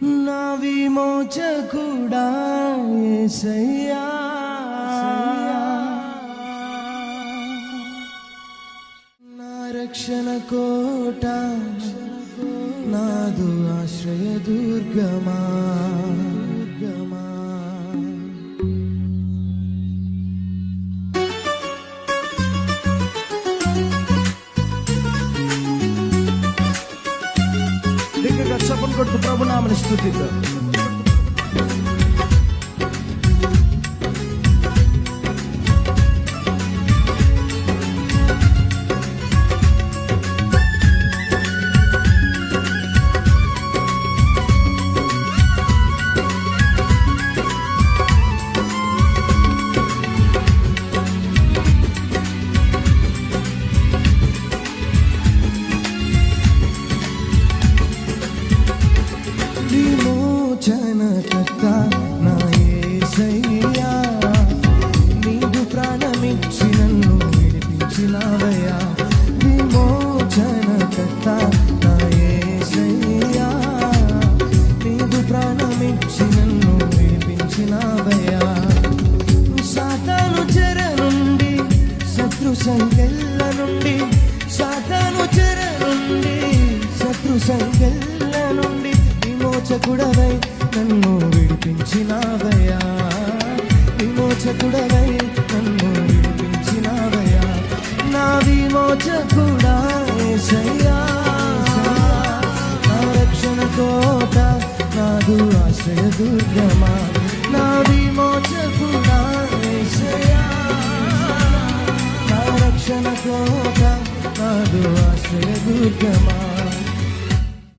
నా విమోచకుడా యేసయ్యా, నా రక్షణ కోట, నాదు ఆశ్రయ దుర్గమా. దగ్గరగా చప్పలు కొడుతూ ప్రభు నామని స్తుతిద్దాం. విమోచనకర్త నా యేసయ్యా, నీదు ప్రాణమిచ్చి నన్ను విడిపించినావయ్యా. విమోచనకర్త నా యేసయ్యా, నీదు ప్రాణమిచ్చి నన్ను విడిపించినావయ్యా. సాతాను చెర నుండి, శత్రు సంకెళ్ళ నుండి, సాతాను చెర నుండి, శత్రు సంకెళ్ళ నుండి విమోచకుడవై నన్ను విడిపించినావయ్యా. విమోచకుడవై నన్ను విడిపించినావయ్యా. నా విమోచకుడా యేసయ్యా, నా రక్షణ కోట, నాదు ఆశ్రయ దుర్గమా. నా విమోచకుడా యేసయ్యా, నా రక్షణ కోట, నాదు ఆశ్రయ దుర్గమా.